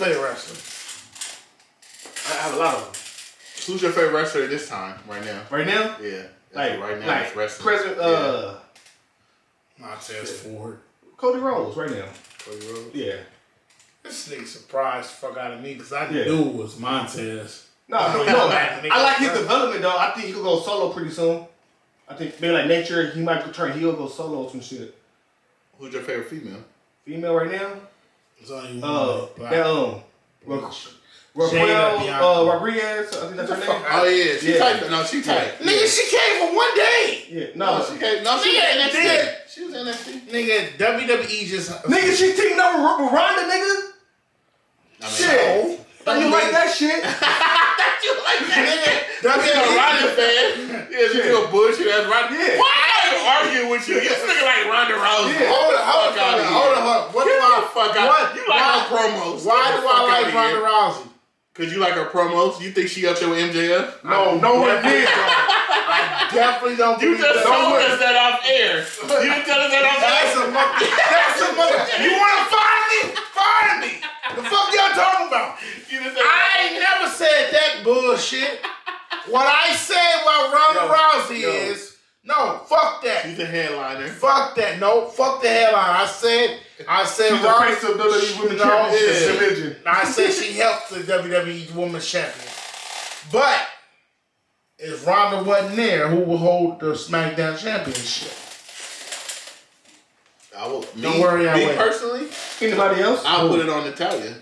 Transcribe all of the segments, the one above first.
your favorite wrestler? I have a lot of them. Who's your favorite wrestler this time, right now? Right now? Yeah. Like, right now, like it's wrestling. President, Montez Ford. Cody Rhodes, right now. Cody Rhodes? Yeah. This nigga surprised the fuck out of me because I knew it was Montez. No, I like his development, though. I think he could go solo pretty soon. I think maybe like next year, he might turn heel, go solo or some shit. Who's your favorite female? Female right now? There's only one. Raquel Rodriguez, I think that's her name. Oh yeah, she tight. No, she tight. Nigga, she came for 1 day. Yeah, no, she came. No, she was NXT. She was NXT. Nigga, WWE just. Nigga, she teamed up with Ronda, nigga. Shit. Thought you like that shit? Thought you like that nigga? That's a Ronda fan. Yeah, she do a bullshit ass Ronda. Yeah. Why am I even arguing with you? This nigga like Ronda Rousey. Yeah. Hold on. What do I fuck out? You like her promos? Why do I like Ronda Rousey? Cause you like her promos? You think she up there with MJF? No one did. I definitely don't. You just told us that off air. You didn't tell us that off air. That's a mother. You want to find me? Find me. The fuck y'all talking about? I ain't never said that bullshit. What I said about Ronda Rousey is no. Fuck that. She's a headliner. Fuck that. No. Fuck the headline. I said. She's the face of WWE Women's Championship division. I said she helped the WWE Women's Champion. But if Ronda wasn't there, who would hold the SmackDown Championship? Don't worry, I will. Me personally, anybody else? I'll put it on Natalia.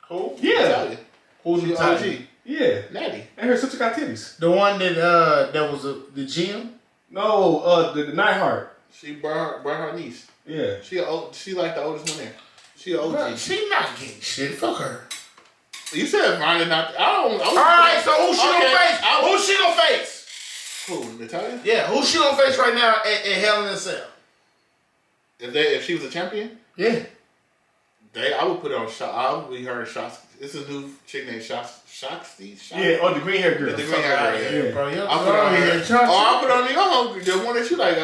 Who? Yeah. Natalia. Who's Natalia? OG. Yeah. Natty. And her sister got titties. The one that was the gym? No, the Nightheart. She brought her niece. Yeah. She like the oldest one there. She an OG. Bro, she not getting shit. Fuck her. You said Ronda not. All right, so who she gonna face? Who she gonna face? Who, Natalia? Yeah, who she gonna face right now at Hell in a Cell? If she was a champion? Yeah. I would put it on shot. I would be her shots. It's a new chick named Shoxy. Yeah, the green hair girl. The green hair girl. Yeah, bro. I'll put it on her. I'll put it on the other one. The one that you like.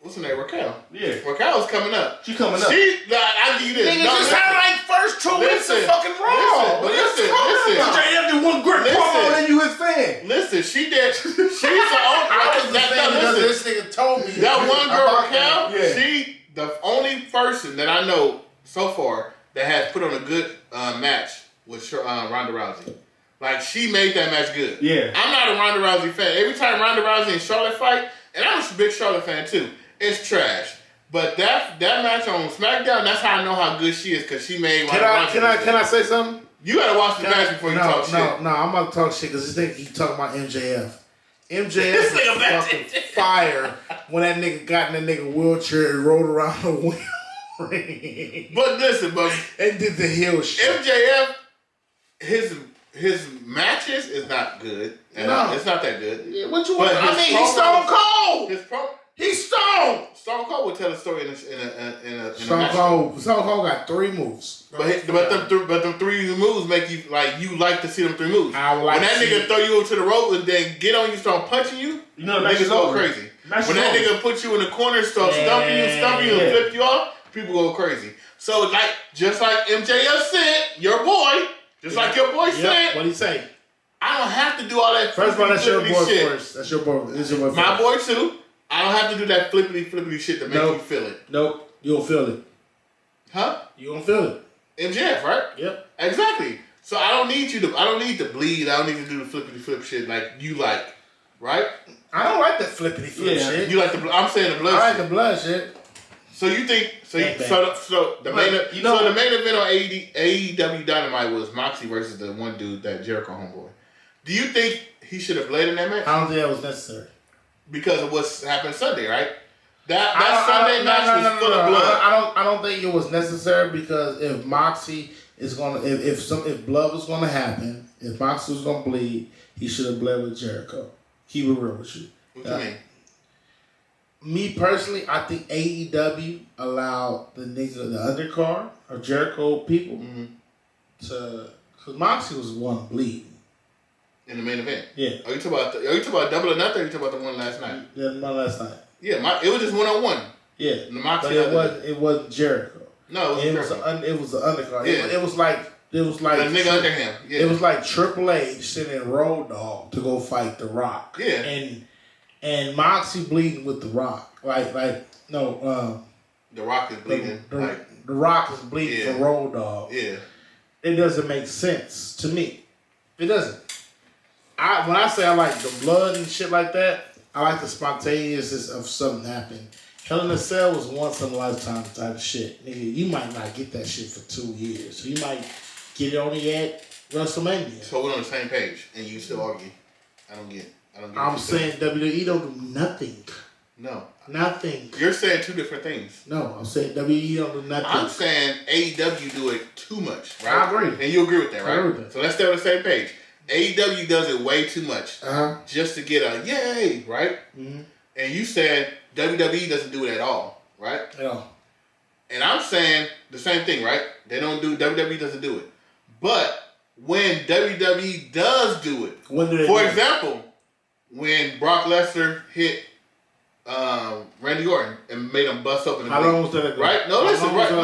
What's her name? Raquel. Yeah. Raquel's coming up. She coming up. I'll give you this. Nigga, just had like first 2 weeks of fucking Raw. Listen. JF did one great promo and you his fan. Listen, she did. She's the only. I was the fan because this nigga told me that one girl, Raquel. Yeah. She the only person that I know so far that has put on a good match with Ronda Rousey. Like, she made that match good. Yeah. I'm not a Ronda Rousey fan. Every time Ronda Rousey and Charlotte fight, and I'm a big Charlotte fan too, it's trash. But that match on SmackDown, that's how I know how good she is, because she made Ronda Rousey. Can I say something? You gotta watch the match before you talk shit. No, I'm about to talk shit because this nigga he talking about MJF. MJF was fucking fire when that nigga got in that nigga wheelchair and rolled around the wheel. But listen, and did the heel shit. MJF, his matches is not good. No, it's not that good. Yeah, what you want? I mean, he's Stone Cold. He's Stone. Stone Cold would tell a story in a Stone Cold got 3 moves. But them 3 moves make you like to see them 3 moves. I would like when that nigga throw you over to the rope and then get on you, start punching you, you know niggas go crazy. When that nigga put you in the corner, start stumping you, and flip you off, people go crazy. So just like MJF said, your boy, like your boy said. What'd he say? I don't have to do all that. First of all, that's your boy shit. first. That's your boy. This your boy. My boy too. I don't have to do that flippity shit to make you feel it. Nope. You don't feel it. Huh? You don't feel it. MJF, right? Yep. Exactly. So I don't need to bleed. I don't need to do the flippity flip shit like you like, right? I don't like the flippity flip shit. You like I'm saying the blood. I like the blood shit. So you think so the main event on AEW Dynamite was Moxley versus the one dude, that Jericho homeboy. Do you think he should have bled in that match? I don't think that was necessary. Because of what's happened Sunday, right? That Sunday match was full of blood. I don't think it was necessary, because if Moxley is gonna if blood was gonna happen, if Moxley was gonna bleed, he should have bled with Jericho. Keep it real with you. What you mean? Me personally, I think AEW allowed the undercard or Jericho people to, because Moxley was the one bleeding. In the main event? Yeah. Are you talking about Double or Nothing, or are you talking about the one last night? Yeah, the one last night. Yeah, it was just 1-on-1. Yeah. But it wasn't Jericho. No, it was the undercard. Yeah. It was like It was like the nigga under him. Yeah. It was like Triple H sending Road Dogg to go fight The Rock. Yeah. And Moxie bleeding with The Rock. The Rock is bleeding. The Rock is bleeding for Road Dogg. Yeah. It doesn't make sense to me. It doesn't. When I say I like the blood and shit like that, I like the spontaneousness of something happening. Hell in a Cell was once in a lifetime type of shit. Nigga, you might not get that shit for 2 years. So you might get it only at WrestleMania. So we're on the same page, and you still argue. I don't get it. I'm saying WWE don't do nothing. No. Nothing. You're saying two different things. No, I'm saying WWE don't do nothing. I'm saying AEW do it too much, right? I agree. And you agree with that, right? I agree with that. So let's stay on the same page. AEW does it way too much just to get a yay, right? Mm-hmm. And you said WWE doesn't do it at all, right? Yeah. And I'm saying the same thing, right? WWE doesn't do it. But when WWE does do it, for example, when Brock Lesnar hit Randy Orton and made him bust open the How long was that ago? Right? No, listen, right? I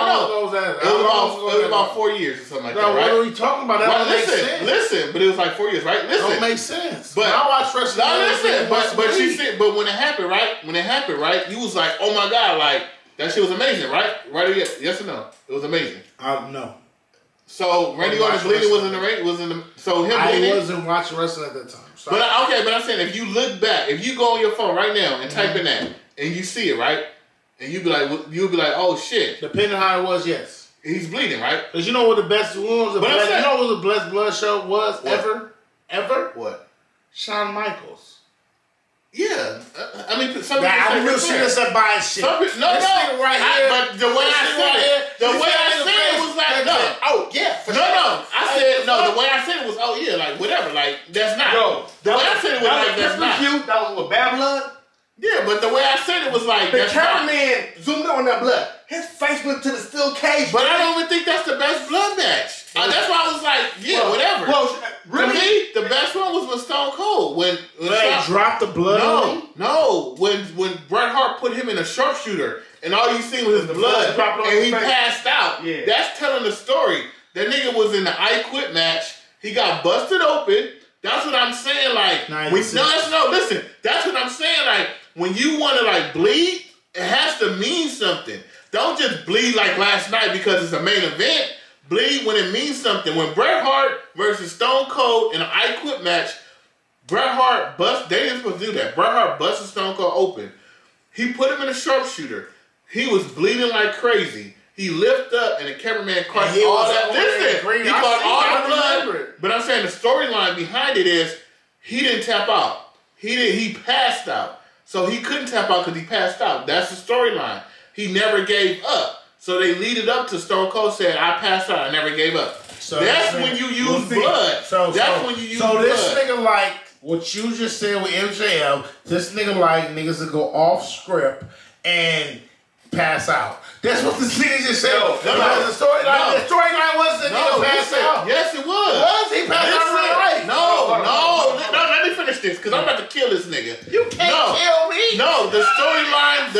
know. It was about 4 years or something like that, right? What are we talking about? That don't make sense. Listen, but it was like 4 years, right? Listen. Don't make sense. But I watch wrestling. But you said, but when it happened, right? You was like, oh my God, like that shit was amazing, right? Right? Yes or no? It was amazing. No. So Randy Orton's bleeding was in the so him bleeding. I wasn't watching wrestling at that time. Sorry. But I'm saying if you look back, if you go on your phone right now and type in that and you see it, right, and you'll be like, oh shit. Depending on how it was, yes. He's bleeding, right? Because you know what the best was? You know what the best blood show was ever? What? Shawn Michaels. Yeah, I mean, some people I'm real serious about shit. But the way I said it was like, no. Oh yeah, for sure. The way I said it was, oh yeah, like whatever, like that's not. The way I said it was like that's not. That was with bad blood. Yeah, but the way I said it was like the cameraman zoomed in on that blood. His face went to the steel cage. But I don't even think that's the best blood match. That's why I was like, whatever. Really? To me, the best one was with Stone Cold when they dropped the blood. No, when Bret Hart put him in a sharpshooter and all you seen was his blood and he passed out. Yeah. That's telling the story. That nigga was in the I Quit match. He got busted open. That's what I'm saying. Like, listen. That's what I'm saying. Like, when you want to like bleed, it has to mean something. Don't just bleed like last night because it's a main event. Bleed when it means something. When Bret Hart versus Stone Cold in an I Quit match, Bret Hart they didn't supposed to do that. Bret Hart busted Stone Cold open. He put him in a sharpshooter. He was bleeding like crazy. He lifted up and the cameraman caught all that. Listen, he caught all the blood. But I'm saying the storyline behind it is he didn't tap out. He passed out. So he couldn't tap out because he passed out. That's the storyline. He never gave up. So they lead it up to Stone Cold saying, I passed out, I never gave up. So that's when you use blood. That's when you use blood. So this nigga like what you just said with MJF, this nigga like niggas that go off script and pass out. That's what this nigga just said. The storyline was that nigga passed out. Yes, it was. He passed out right. No, let me finish this because I'm about to kill this nigga. You can't kill me. No, the storyline.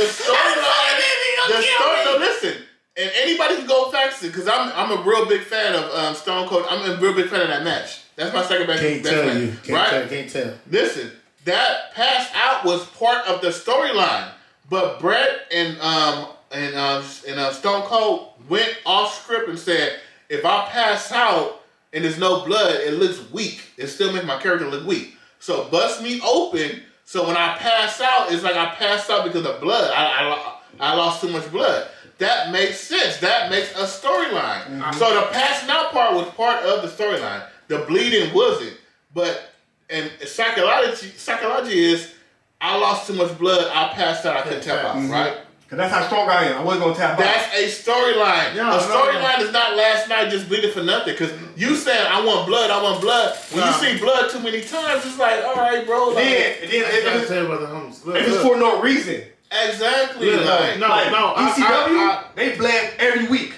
No, listen. And anybody can go fax it because I'm a real big fan of Stone Cold. I'm a real big fan of that match. That's my second best match. Can't tell. Listen, that pass out was part of the storyline, but Bret and Stone Cold went off script and said, if I pass out and there's no blood, it looks weak. It still makes my character look weak. So bust me open. So when I pass out, it's like I passed out because of blood. I lost too much blood. That makes sense. That makes a storyline. Mm-hmm. So the passing out part was part of the storyline. The bleeding wasn't. And psychology is, I lost too much blood. I passed out. I couldn't tap out. Mm-hmm. Right? Because that's how strong I am. I wasn't going to tap out. That's a storyline. A storyline is not last night just bleeding for nothing. Because you saying, I want blood. When you see blood too many times, it's like, all right, bro. Like, it's for no reason. Exactly. ECW, they bled every week.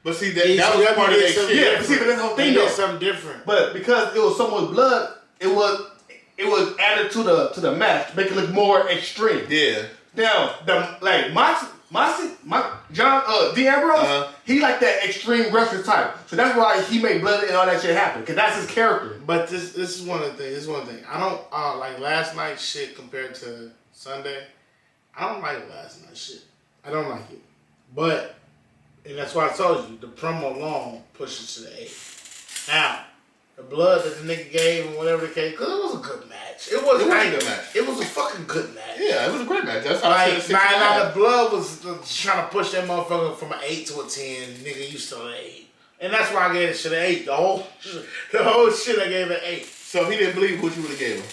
But see, that was part of their shit. Yeah, but see, but that's the whole thing though. Something different. But because it was so much blood, it was added to the match to make it look more extreme. Yeah. Now, Jon, Dean Ambrose, He like that extreme wrestler type. So that's why he made blood and all that shit happen. Because that's his character. But this is one of the things. This is one thing. I don't like last night's shit compared to Sunday. I don't like last night's shit. I don't like it. But, and that's why I told you, the promo alone pushes to the 8. Now, the blood that the nigga gave and whatever the case, because it was a good match. It was a good match. It was a fucking good match. Yeah, it was a great match. That's how I said now the blood was trying to push that motherfucker from an 8 to a 10. Nigga, you still an 8. And that's why I gave it shit an 8. The whole shit I gave it 8. So if he didn't believe, what you would have gave him?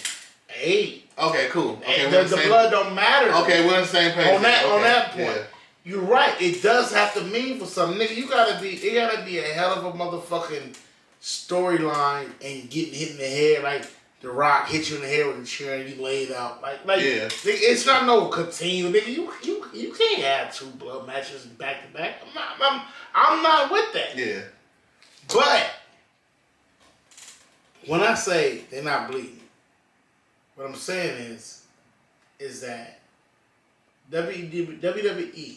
8. Okay, cool. Okay, the blood don't matter. Okay, we're on the same page. On that point. Yeah. You're right. It does have to mean for something. Nigga, it gotta be a hell of a motherfucking storyline and getting hit in the head like The Rock hit you in the head with a chair and you laid out. Like yeah. Nigga, it's not no continue. Nigga, you can't have 2 blood matches back to back. I'm not with that. Yeah. But when I say they're not bleeding, what I'm saying is that WWE,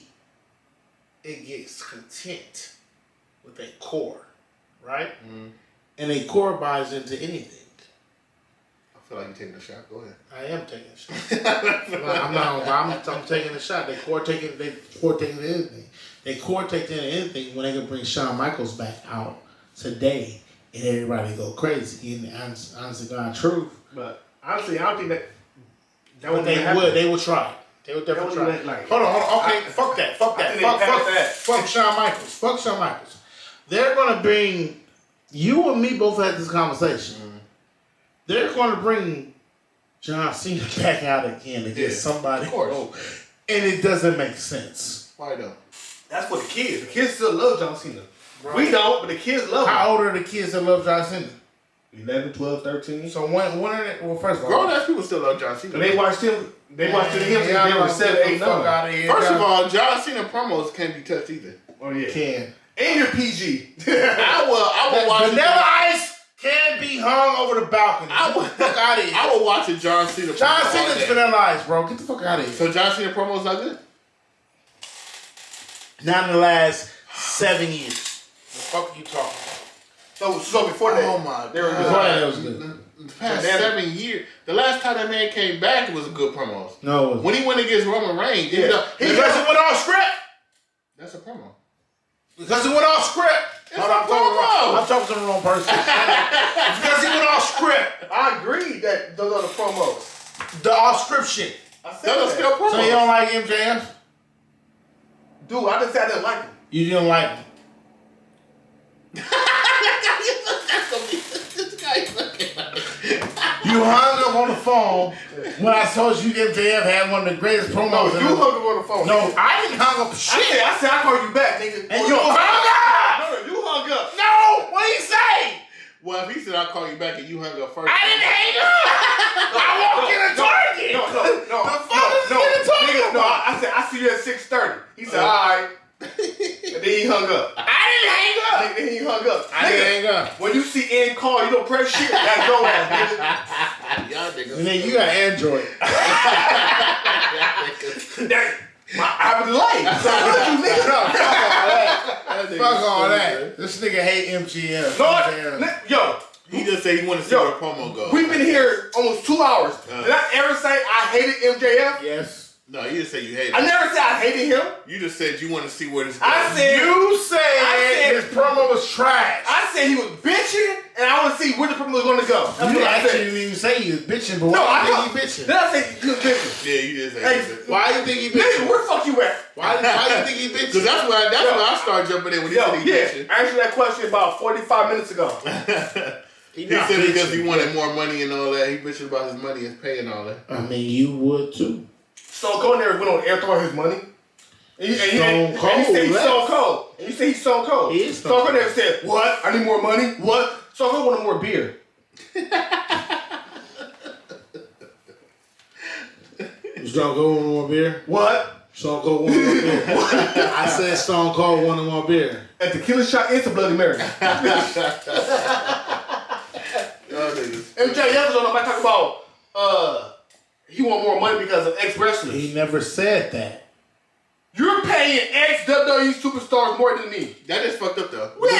it gets content with a core, right? Mm-hmm. And a core buys into anything. I feel like you're taking a shot. Go ahead. I am taking a shot. I'm taking a shot. They core taking anything. They core taking anything when they can bring Shawn Michaels back out today and everybody go crazy. And honestly, God, truth. But honestly, I don't think that would happen. They would try. They would definitely try. Hold on. Okay, fuck that. Fuck Shawn Michaels. Fuck Shawn Michaels. They're gonna bring you and me both had this conversation. Mm-hmm. They're gonna bring John Cena back out again to get somebody. Of course. And it doesn't make sense. Why though? That's for the kids. The kids still love John Cena. Right. We don't, but the kids love him. How old are the kids that love John Cena? 11, 12, 13. So when are they? Well, first of all, grown ass people still love John Cena. They watched him. They watched him since they were 7, 8, 9. First of all, John Cena promos can't be touched either. Oh yeah, can. And you're PG. I will watch. Vanilla Ice can be hung over the balcony. Fuck out of here. I will watch a John Cena. John Cena's Vanilla Ice, bro. Get the fuck out of here. So John Cena promos not good. Not in the last 7 years. The fuck are you talking about? So before that, oh my god, before that was good. The past 7 years, the last time that man came back, it was good promos. No, when he went against Roman Reigns, he went off script. That's a promo. Because he went off script. I'm talking to the wrong person. Because he went off script. I agree that those are the promos. The off script shit. I said those are still promos. So you don't like MJF? Dude, I didn't say I didn't like him. You didn't like him. You hung up on the phone when I told you MJF had one of the greatest promos. No, you hung up on the phone. No, I didn't hang up shit. I said I called you back, nigga. And you hung up. No, you hung up. No, what did he say? Well, if he said I'll call you back and you hung up first. I didn't hang up. I walked in a Target. No. The fuck is in a Target? No, I said I see you at 6:30. He said, all right. And then he hung up. I didn't hang up. Then he hung up. I didn't hang up. When you see end call, you don't press shit. That's your ass, nigga. Y'all niggas. And then you got Android. I have a delay. So what you nigga? Fuck all that. This nigga hate MGM. No, yo. He just said he wanted to see where the promo goes. We've been here almost 2 hours. Did I ever say I hated MJF? Yes. No, you didn't say you hated I him. never said I hated him. You just said you want to see where this goes. I said his promo was trash. I said he was bitching, and I want to see where the promo was going to go. That's You what I actually said. didn't even say he was bitching, but No, why I do you know. think he bitching? Then I said he was bitching. Yeah, you did say Hey, that. Why do you think he Nigga, bitching? where the fuck you at? Why do you think he bitching? Because that's why I started jumping in when he said he bitching. I answered that question about 45 minutes ago. He said because he wanted more money and all that. He bitching about his money, his pay and all that. I mean, you would too. Stone Cold never went on air throwing his money. And he said he's Stone Cold. And you say he's Stone Cold. He is Stone Cold never said, what? I need more money? What? Stone Cold wanted more beer. Stone Cold wanted more beer? What? Stone Cold wanted more beer. I said Stone Cold wanted more beer. A tequila shot into Bloody Mary. MJF was on the mic talking about he want more money because of ex-wrestlers. He never said that. You're paying paying ex-WWE superstars more than me. That is fucked up though. When.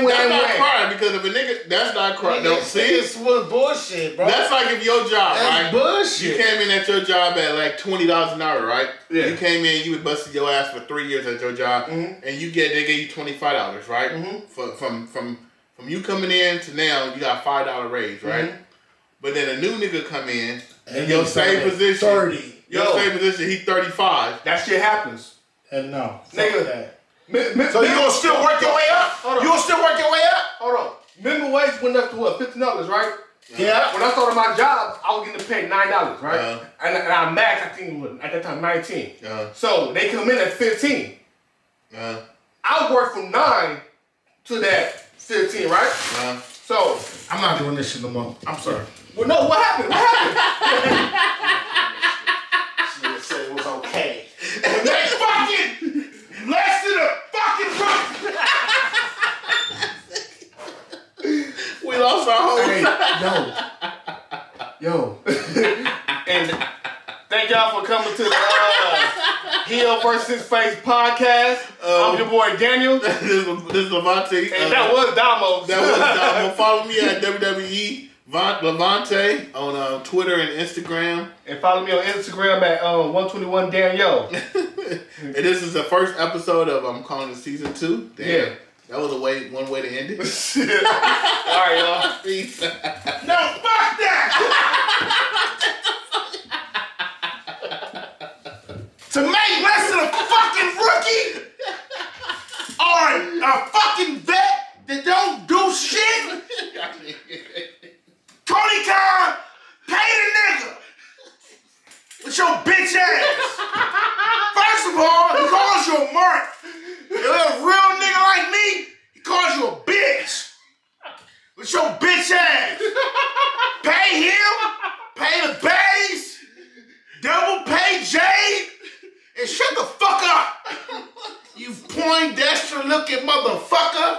That's not crying because if a nigga, that's not crying. No, see, it's bullshit, bro. that's like if your job, that's right? bullshit. You came in at your job at like $20 an hour, right? Yeah. You came in, you was busting your ass for 3 years at your job, and they gave you $25, right? From you coming in to now, you got $5 raise, right? But then a new nigga come in, and your same position, 30. same position, he 35. That shit happens. And no, Nigga. that. So you gonna still work your way up? Hold on. You gonna still work your way up? Hold on. Minimum wage went up to what? $15, right? Yeah. When I started my job, I was getting paid $9, right? Uh-huh. And I maxed, I think, at that time, 19. Uh-huh. So they come in at 15. I worked from 9 to that 15, right? So I'm not doing this shit no more. I'm sorry. well, no, what happened? What happened? She said it was okay. And they fucking less than a fucking month. We lost our whole. Hey, yo. And thank y'all for coming to the Heel vs. Face podcast. I'm your boy Daniel. This is Levante. And that was Damo. That was Damo. Follow me at WWE Levante on Twitter and Instagram. And follow me on Instagram at 121 Daniel. And this is the first episode of I'm calling it season 2. Damn. Yeah. That was one way to end it. All right, y'all. Peace. No, fuck that! To make less than a fucking rookie or a fucking vet that don't do shit, Tony Khan, pay the nigga with your bitch ass. First of all, he calls you a mark. If a real nigga like me, he calls you a bitch with your bitch ass. Pay him, pay the baddies, double pay Jade, and shut the fuck up. You Poindexter looking motherfucker.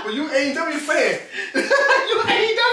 Well, you AEW fan. You AEW